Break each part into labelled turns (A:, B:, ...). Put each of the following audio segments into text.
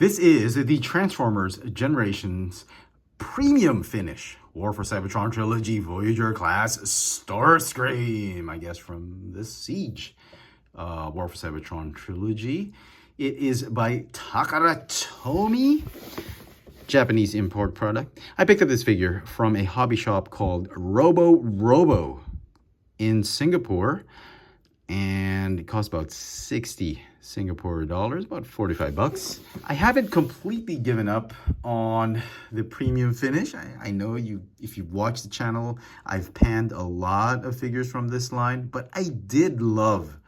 A: This is the Transformers Generations Premium Finish War for Cybertron Trilogy Voyager class Starscream, I guess from the Siege War for Cybertron Trilogy. It is by Takara Tomy, Japanese import product. I picked up this figure from a hobby shop called Robo in Singapore, and it cost about 60 Singapore dollars, about 45 bucks. I haven't completely given up on the premium finish. I know if you've watched the channel, I've panned a lot of figures from this line, but I did love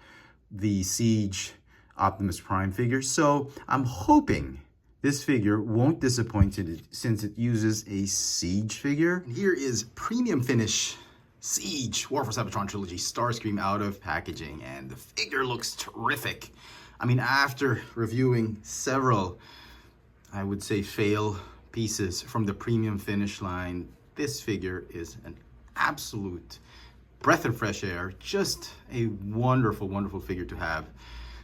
A: the Siege Optimus Prime figure, so I'm hoping this figure won't disappoint since it uses a Siege figure. And here is premium finish Siege War for Cybertron Trilogy Starscream out of packaging, and the figure looks terrific. I mean, after reviewing several, I would say, fail pieces from the premium finish line, this figure is an absolute breath of fresh air. Just a wonderful, wonderful figure to have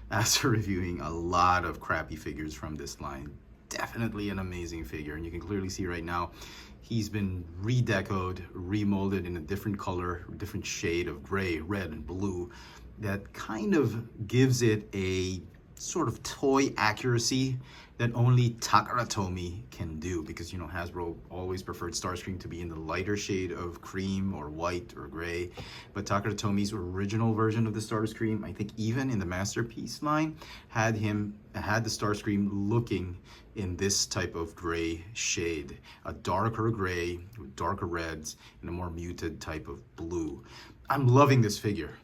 A: after reviewing a lot of crappy figures from this line. Definitely an amazing figure, and you can clearly see right now he's been redecoed, remolded in a different color, different shade of gray, red, and blue. That kind of gives it a sort of toy accuracy that only Takara Tomy can do, because, you know, Hasbro always preferred Starscream to be in the lighter shade of cream or white or gray. But Takara Tomy's original version of the Starscream, I think even in the Masterpiece line, had the Starscream looking in this type of gray shade, a darker gray with darker reds and a more muted type of blue. I'm loving this figure.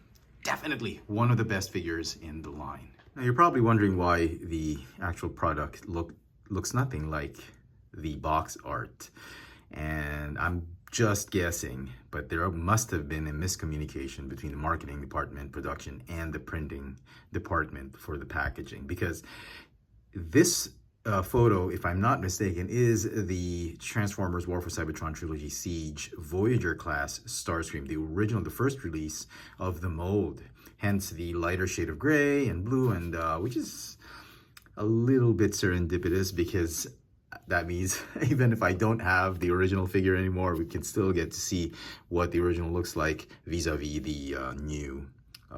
A: Definitely one of the best figures in the line. Now you're probably wondering why the actual product looks nothing like the box art, and I'm just guessing, but there must have been a miscommunication between the marketing department, production, and the printing department for the packaging, because this photo, if I'm not mistaken, is the Transformers War for Cybertron Trilogy Siege Voyager class Starscream, the original, the first release of the mold. Hence the lighter shade of gray and blue, and which is a little bit serendipitous, because that means even if I don't have the original figure anymore, we can still get to see what the original looks like vis-a-vis the new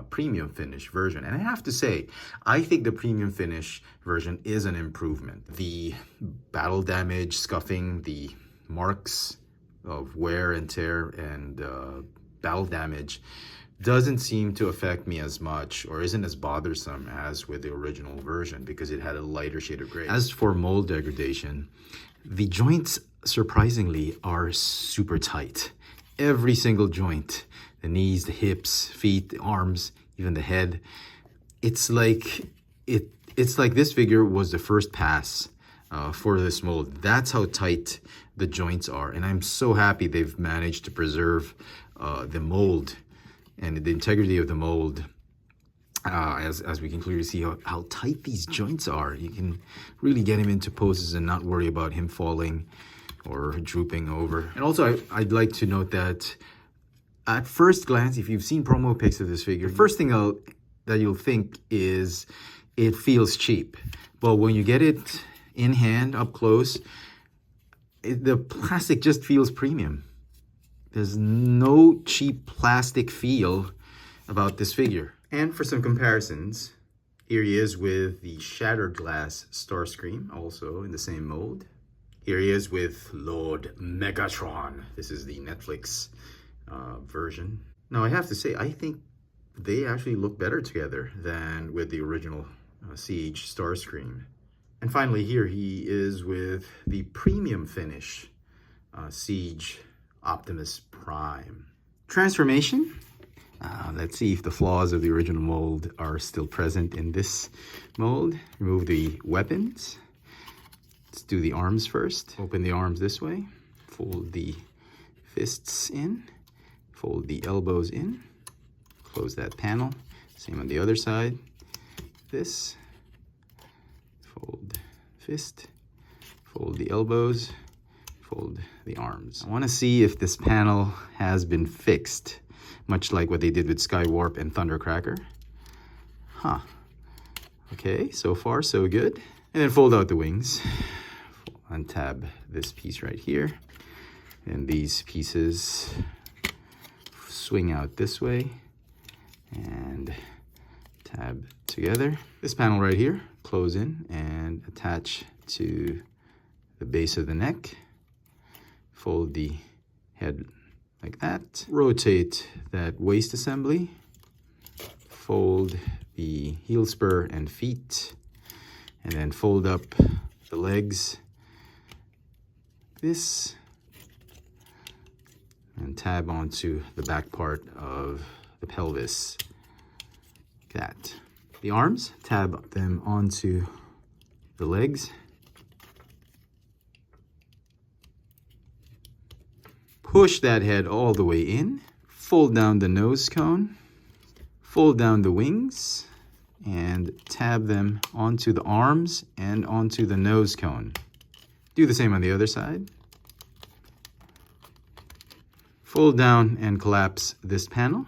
A: premium finish version. And I have to say, I think the premium finish version is an improvement. The battle damage, scuffing, the marks of wear and tear and battle damage doesn't seem to affect me as much, or isn't as bothersome as with the original version, because it had a lighter shade of gray. As for mold degradation, the joints surprisingly are super tight. Every single joint, the knees, the hips, feet, the arms, even the head. It's like this figure was the first pass for this mold. That's how tight the joints are, and I'm so happy they've managed to preserve the mold and the integrity of the mold, as we can clearly see how tight these joints are. You can really get him into poses and not worry about him falling or drooping over. And also, I'd like to note that at first glance, if you've seen promo pics of this figure, first thing that you'll think is it feels cheap. But when you get it in hand, up close, the plastic just feels premium. There's no cheap plastic feel about this figure. And for some comparisons, here he is with the Shattered Glass Starscream, also in the same mold. Here he is with Lord Megatron. This is the Netflix version. Now, I have to say, I think they actually look better together than with the original Siege Starscream. And finally, here he is with the premium finish Siege Optimus Prime. Transformation. Let's see if the flaws of the original mold are still present in this mold. Remove the weapons. Let's do the arms first. Open the arms this way. Fold the fists in. Fold the elbows in. Close that panel. Same on the other side. This. Fold fist. Fold the elbows. Fold the arms. I want to see if this panel has been fixed, much like what they did with Skywarp and Thundercracker. Okay, so far so good. And then fold out the wings. Untab this piece right here. And these pieces swing out this way and tab together. This panel right here, close in and attach to the base of the neck. Fold the head like that. Rotate that waist assembly. Fold the heel spur and feet. And then fold up the legs. This. And tab onto the back part of the pelvis. Like that. The arms, tab them onto the legs. Push that head all the way in. Fold down the nose cone. Fold down the wings. And tab them onto the arms and onto the nose cone. Do the same on the other side. Fold down and collapse this panel.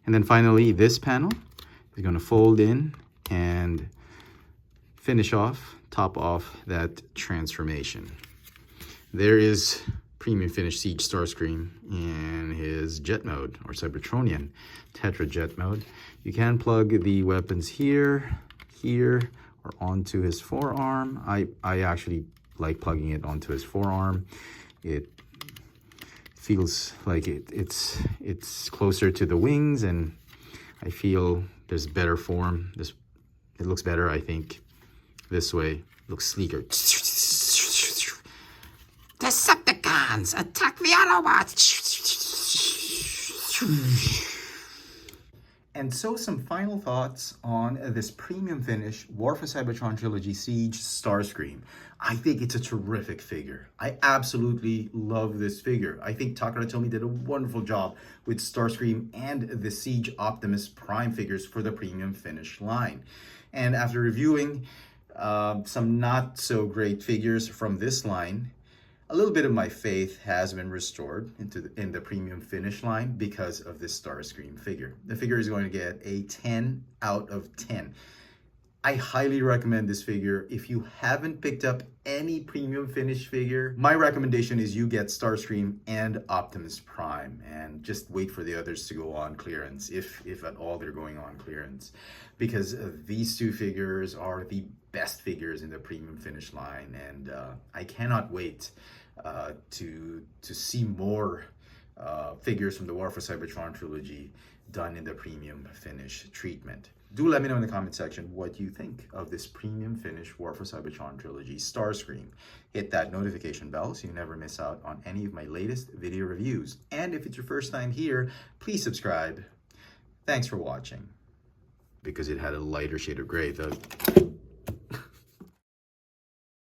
A: And then finally, this panel is going to fold in and finish off, top off that transformation. There is Premium Finish Siege Starscream in his jet mode, or Cybertronian Tetra jet mode. You can plug the weapons here, here, or onto his forearm. I actually like plugging it onto his forearm. It feels like it's closer to the wings, and I feel there's better form. It looks better, I think, this way. It looks sleeker. Decepticons, attack the Autobots! And so some final thoughts on this Premium Finish War for Cybertron Trilogy Siege Starscream. I think it's a terrific figure. I absolutely love this figure. I think Takara Tomy did a wonderful job with Starscream and the Siege Optimus Prime figures for the Premium Finish line. And after reviewing some not so great figures from this line, a little bit of my faith has been restored in the Premium Finish line because of this Starscream figure. The figure is going to get a 10 out of 10. I highly recommend this figure. If you haven't picked up any Premium Finish figure, my recommendation is you get Starscream and Optimus Prime and just wait for the others to go on clearance, if at all they're going on clearance, because these two figures are the best figures in the Premium Finish line, and I cannot wait to see more figures from the War for Cybertron trilogy done in the Premium Finish treatment. Do let me know in the comment section what you think of this Premium Finish War for Cybertron trilogy Starscream. Hit that notification bell so you never miss out on any of my latest video reviews. And if it's your first time here, please subscribe. Thanks for watching. Because it had a lighter shade of gray,